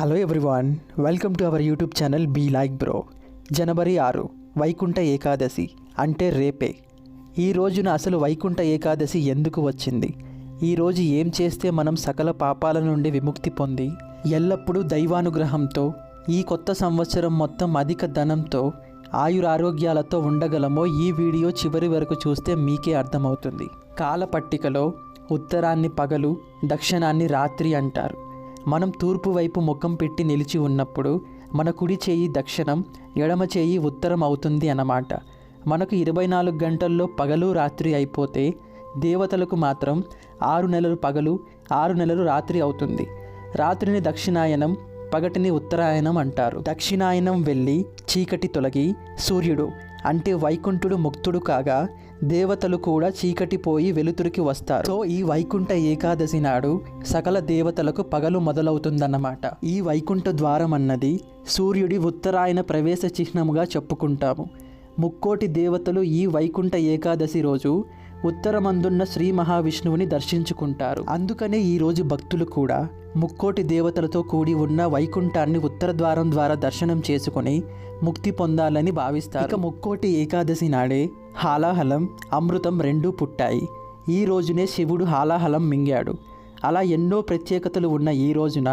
Hello everyone, welcome to our YouTube channel be like bro. జనవరి 6 వైకుంఠ ఏకాదశి అంటే రేపే. ఈ రోజున అసలు వైకుంఠ ఏకాదశి ఎందుకు వచ్చింది? ఈరోజు ఏం చేస్తే మనం సకల పాపాల నుండి విముక్తి పొంది ఎల్లప్పుడూ దైవానుగ్రహంతో ఈ కొత్త సంవత్సరం మొత్తం అధిక ధనంతో ఆయురారోగ్యాలతో ఉండగలమో ఈ వీడియో చివరి వరకు చూస్తే మీకే అర్థమవుతుంది. కాలపట్టికలో ఉత్తరాన్ని పగలు, దక్షిణాన్ని రాత్రి అంటారు. మనం తూర్పు వైపు ముఖం పెట్టి నిలిచి ఉన్నప్పుడు మన కుడి చేయి దక్షిణం, ఎడమ చేయి ఉత్తరం అవుతుంది అన్నమాట. మనకు 24 గంటల్లో పగలు రాత్రి అయిపోతే దేవతలకు మాత్రం 6 నెలలు పగలు 6 నెలలు రాత్రి అవుతుంది. రాత్రిని దక్షిణాయనం, పగటిని ఉత్తరాయణం అంటారు. దక్షిణాయనం వెళ్ళి చీకటి తొలగి సూర్యుడు అంటే వైకుంఠుడు ముక్తుడు కాగా దేవతలు కూడా చీకటి పోయి వెలుతురికి వస్తారు. సో ఈ వైకుంఠ ఏకాదశి నాడు సకల దేవతలకు పగలు మొదలవుతుందన్నమాట. ఈ వైకుంఠ ద్వారం అన్నది సూర్యుడి ఉత్తరాయణ ప్రవేశ చిహ్నముగా చెప్పుకుంటాము. ముక్కోటి దేవతలు ఈ వైకుంఠ ఏకాదశి రోజు ఉత్తరమందున్న శ్రీ మహావిష్ణువుని దర్శించుకుంటారు. అందుకనే ఈరోజు భక్తులు కూడా ముక్కోటి దేవతలతో కూడి ఉన్న వైకుంఠాన్ని ఉత్తర ద్వారం ద్వారా దర్శనం చేసుకుని ముక్తి పొందాలని భావిస్తారు. ఇక ముక్కోటి ఏకాదశి నాడే హాలాహలం, అమృతం రెండూ పుట్టాయి. ఈ రోజునే శివుడు హాలాహలం మింగాడు. అలా ఎన్నో ప్రత్యేకతలు ఉన్న ఈ రోజున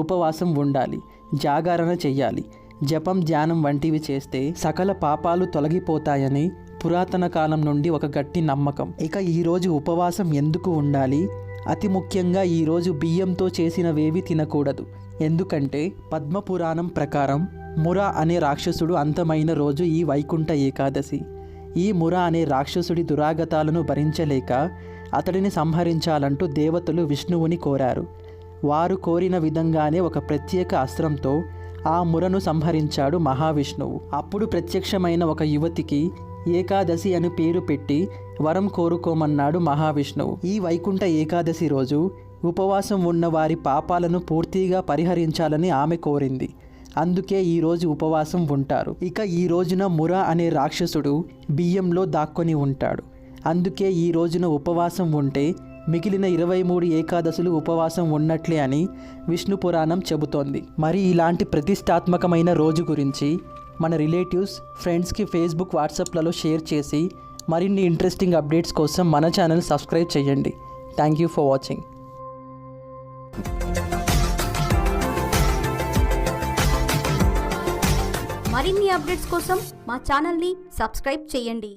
ఉపవాసం ఉండాలి, జాగరణ చెయ్యాలి, జపం ధ్యానం వంటివి చేస్తే సకల పాపాలు తొలగిపోతాయని పురాతన కాలం నుండి ఒక గట్టి నమ్మకం. ఇక ఈరోజు ఉపవాసం ఎందుకు ఉండాలి? అతి ముఖ్యంగా ఈరోజు బియ్యంతో చేసినవేవి తినకూడదు. ఎందుకంటే పద్మపురాణం ప్రకారం మురా అనే రాక్షసుడు అంతమైన రోజు ఈ వైకుంఠ ఏకాదశి. ఈ మురా అనే రాక్షసుడి దురాగతాలను భరించలేక అతడిని సంహరించాలంటూ దేవతలు విష్ణువుని కోరారు. వారు కోరిన విధంగానే ఒక ప్రత్యేక అస్త్రంతో ఆ మురను సంహరించాడు మహావిష్ణువు. అప్పుడు ప్రత్యక్షమైన ఒక యువతికి ఏకాదశి అని పేరు పెట్టి వరం కోరుకోమన్నాడు మహావిష్ణువు. ఈ వైకుంఠ ఏకాదశి రోజు ఉపవాసం ఉన్న వారి పాపాలను పూర్తిగా పరిహరించాలని ఆమె కోరింది. అందుకే ఈరోజు ఉపవాసం ఉంటారు. ఇక ఈ రోజున ముర అనే రాక్షసుడు బియ్యంలో దాక్కొని ఉంటాడు. అందుకే ఈ రోజున ఉపవాసం ఉంటే మిగిలిన 23 ఏకాదశులు ఉపవాసం ఉన్నట్లే అని విష్ణు పురాణం చెబుతోంది. మరి ఇలాంటి ప్రతిష్టాత్మకమైన రోజు గురించి మన రిలేటివ్స్, ఫ్రెండ్స్కి ఫేస్బుక్, వాట్సాప్లలో షేర్ చేసి మరిన్ని ఇంట్రెస్టింగ్ అప్డేట్స్ కోసం మన ఛానల్ సబ్స్క్రైబ్ చేయండి. Thank you for watching. మరిన్ని అప్డేట్స్ కోసం మా ఛానల్ని సబ్స్క్రైబ్ చేయండి.